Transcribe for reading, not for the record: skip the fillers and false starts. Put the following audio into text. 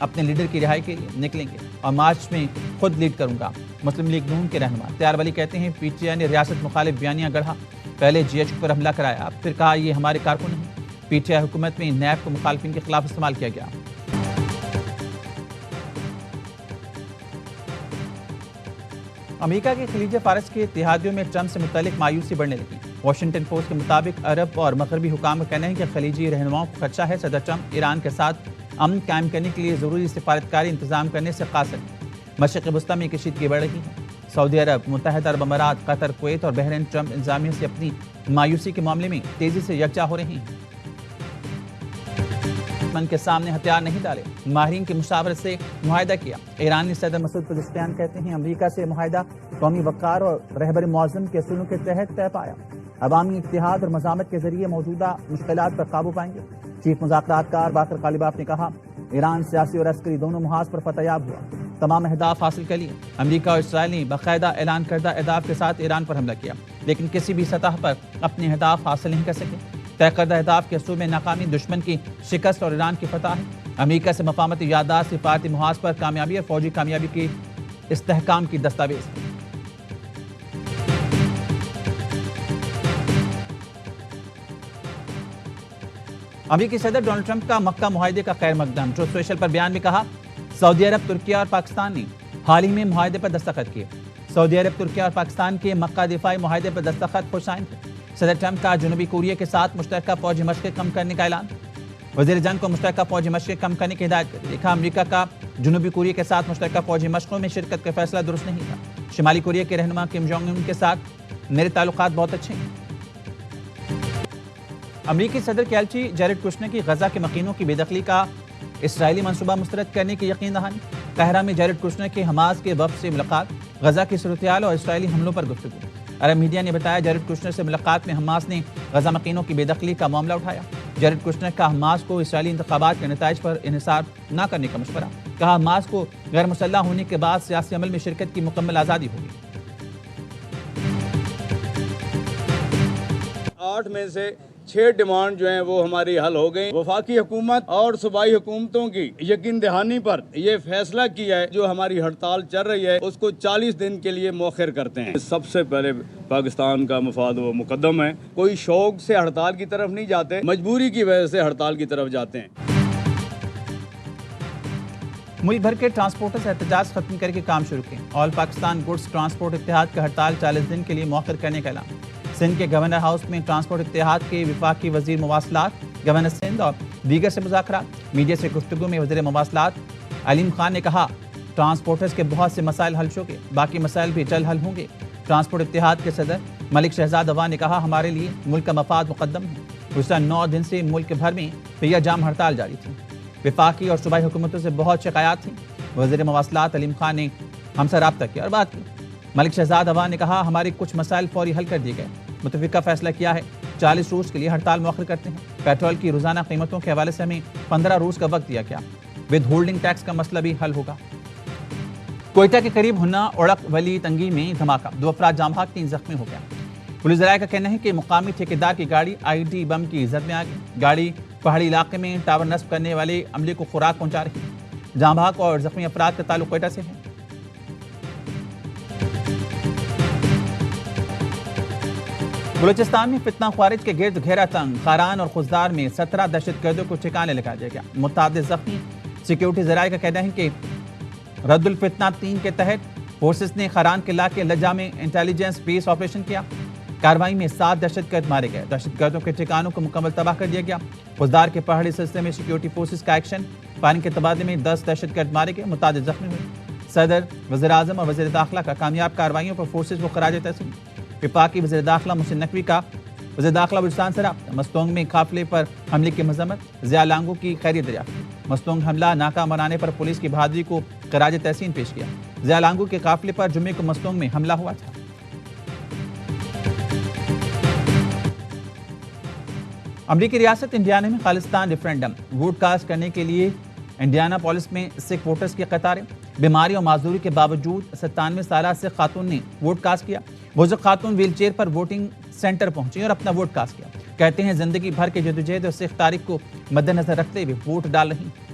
اپنے لیڈر کی رہائی کے لیے نکلیں گے اور مارچ میں خود لیڈ کروں گا. مسلم لیگ نون کے رہنما اختیار ولی کہتے ہیں پی ٹی آئی نے ریاست مخالف بیانیہ گڑھا. پہلے جی ایچ پر حملہ کرایا, پھر کہا یہ ہمارے کارکن ہیں. پی ٹی آئی حکومت میں نیب کو مخالفین کے خلاف استعمال کیا گیا. امریکہ کے خلیج فارس کے اتحادیوں میں ٹرمپ سے متعلق مایوسی بڑھنے لگی. واشنگٹن پوسٹ کے مطابق عرب اور مغربی حکام کا کہنا ہے کہ خلیجی رہنماؤں کو خدشہ ہے صدر ٹرمپ ایران کے ساتھ امن قائم کرنے کے لیے ضروری سفارتکاری انتظام کرنے سے قاصر ہیں. مشرق وسطی میں کشیدگی بڑھ رہی ہے. سعودی عرب, متحدہ عرب امارات, قطر, کویت اور بحرین ٹرمپ انتظامیہ سے اپنی مایوسی کے معاملے میں تیزی سے یکجا ہو رہے ہیں. دشمن کے سامنے ہتھیار نہیں ڈالے, ماہرین کی مشاورت سے معاہدہ کیا. ایرانی صدر مسعود پزشکیان کہتے ہیں امریکہ سے معاہدہ قومی وقار اور رہبر معظم کے اصولوں کے تحت طے پایا. عوامی اتحاد اور مزاحمت کے ذریعے موجودہ مشکلات پر قابو پائیں گے. چیف مذاکرات کار باقر غالباف نے کہا ایران سیاسی اور عسکری دونوں محاذ پر فتح یاب ہوا, تمام اہداف حاصل کر لیے. امریکہ اور اسرائیل نے باقاعدہ اعلان کردہ اہداف کے ساتھ ایران پر حملہ کیا, لیکن کسی بھی سطح پر اپنے اہداف حاصل نہیں کر سکے. طے کردہ اہداف کے اصول میں ناکامی دشمن کی شکست اور ایران کی فتح ہے. امریکہ سے مفاہمتی یادداشت سفارتی محاذ پر کامیابی اور فوجی کامیابی کی استحکام کی دستاویز ہے. امریکی صدر ڈونلڈ ٹرمپ کا مکہ معاہدے کا خیر مقدم. ٹروتھ سوشل پر بیان میں کہا سعودی عرب, ترکیہ اور پاکستان نے حال ہی میں معاہدے پر دستخط کیے. سعودی عرب, ترکیہ اور پاکستان کے مکہ دفاعی معاہدے پر دستخط خوش آئند تھے. صدر ٹرمپ کا جنوبی کوریا کے ساتھ مشترکہ فوجی مشقیں کم کرنے کا اعلان. وزیر جنگ کو مشترکہ فوجی مشقیں کم کرنے کی ہدایت کر دی. لکھا امریکہ کا جنوبی کوریا کے ساتھ مشترکہ فوجی مشقوں میں شرکت کا فیصلہ درست نہیں تھا. شمالی کوریا کے رہنما کم جونگ ان کے ساتھ میرے تعلقات بہت اچھے ہیں. امریکی صدر کے ایلچی جیرڈ کشنر کی غزہ کے مکینوں کی بے دخلی کا اسرائیلی منصوبہ مسترد کرنے کی یقین دہانی. قاہرہ میں جیرڈ کشنر کے حماس کے وفد سے ملاقات, غزہ کی صورتحال اور اسرائیلی حملوں پر گفتگو. عرب میڈیا نے بتایا جیرڈ کشنر سے ملاقات میں حماس نے غزہ مکینوں کی بے دخلی کا معاملہ اٹھایا. جیرڈ کشنر کا حماس کو اسرائیلی انتخابات کے نتائج پر انحصار نہ کرنے کا مشورہ. کہا حماس کو غیر مسلح ہونے کے بعد سیاسی عمل میں شرکت کی مکمل آزادی ہوگی. 8 میں سے 6 ڈیمانڈ جو ہیں وہ ہماری حل ہو گئی. وفاقی حکومت اور صوبائی حکومتوں کی یقین دہانی پر یہ فیصلہ کیا ہے جو ہماری ہڑتال چل رہی ہے اس کو 40 دن کے لیے مؤخر کرتے ہیں. سب سے پہلے پاکستان کا مفاد و مقدم ہے. کوئی شوق سے ہڑتال کی طرف نہیں جاتے, مجبوری کی وجہ سے ہڑتال کی طرف جاتے ہیں. ملک بھر کے ٹرانسپورٹرز احتجاج ختم کر کے کام شروع کیں. آل پاکستان گڈز ٹرانسپورٹ اتحاد کا ہڑتال 40 دن کے لیے مؤخر کرنے کا اعلان. سندھ کے گورنر ہاؤس میں ٹرانسپورٹ اتحاد کے وفاقی وزیر مواصلات, گورنر سندھ اور دیگر سے مذاکرات. میڈیا سے گفتگو میں وزیر مواصلات علیم خان نے کہا ٹرانسپورٹرز کے بہت سے مسائل حل ہو گئے, باقی مسائل بھی جلد حل ہوں گے. ٹرانسپورٹ اتحاد کے صدر ملک شہزاد عوان نے کہا ہمارے لیے ملک کا مفاد مقدم ہے. گزشتہ 9 دن سے ملک بھر میں پہیہ جام ہڑتال جاری تھی. وفاقی اور صوبائی حکومتوں سے بہت شکایات تھیں. وزیر مواصلات علیم خان نے ہم سے رابطہ کیا اور بات کی. ملک شہزاد عوان نے کہا ہمارے کچھ مسائل فوری حل کر دیے گئے. متفقہ فیصلہ کیا ہے 40 روز کے لیے ہڑتال مؤخر کرتے ہیں. پیٹرول کی روزانہ قیمتوں کے حوالے سے ہمیں 15 روز کا وقت دیا گیا. ود ہولڈنگ ٹیکس کا مسئلہ بھی حل ہوگا. کوئٹہ کے قریب ہنہ اڑق ولی تنگی میں دھماکہ, 2 افراد جاں بحق 3 زخمی ہو گیا. پولیس ذرائع کا کہنا ہے کہ مقامی ٹھیکیدار کی گاڑی آئی ڈی بم کی زد میں آ گئی. گاڑی پہاڑی علاقے میں ٹاور نصب کرنے والے عملے کو خوراک پہنچا رہی ہے. جاں بحق اور زخمی افراد کا تعلق کوئٹہ سے ہے. بلوچستان میں فتنہ خوارج کے گرد گھیرا تنگ, خاران اور خزدار میں 17 دہشت گردوں کو ٹھکانے لگا دیا گیا. متعدد زخمی. سیکیورٹی ذرائع کا کہنا ہے کہ رد الفتنہ 3 کے تحت فورسز نے خاران کے علاقے لجا میں انٹیلیجنس بیس آپریشن کیا. کارروائی میں 7 دہشت گرد مارے گئے. دہشت گردوں کے ٹھکانوں کو مکمل تباہ کر دیا گیا. خزدار کے پہاڑی سلسلے میں سیکیورٹی فورسز کا ایکشن, پانی کے تبادلے میں 10 دہشت گرد مارے گئے, متعدد زخمی ہوئے. صدر, وزیر اعظم اور وزیر داخلہ کا کامیاب کارروائیوں پر فورسز کو خراج تحسین. وفاقی وزیر داخلہ محسن نقوی کا وزیر داخلہ بلوچستان سے رابطہ. مستونگ میں قافلے پر حملے کی مذمت, ضیاء لانگو کی خیریت دریافت. مستونگ حملہ ناکام بنانے پر پولیس کی بہادری کو خراج تحسین پیش کیا. ضیاء لانگو کے قافلے پر جمعے کو مستونگ میں حملہ ہوا تھا. امریکی ریاست انڈیانا میں خالصتان ریفرینڈم ووٹ کاسٹ کرنے کے لیے انڈیانا پولیس میں سکھ ووٹرز کی قطاریں. بیماری اور معذوری کے باوجود 97 سالہ سکھ خاتون نے ووٹ کاسٹ کیا. بزرگ خاتون ویل چیئر پر ووٹنگ سینٹر پہنچی اور اپنا ووٹ کاسٹ کیا. کہتے ہیں زندگی بھر کے جدوجہد اور سکھ تاریخ کو مد نظر رکھتے ہوئے ووٹ ڈال رہی ہیں۔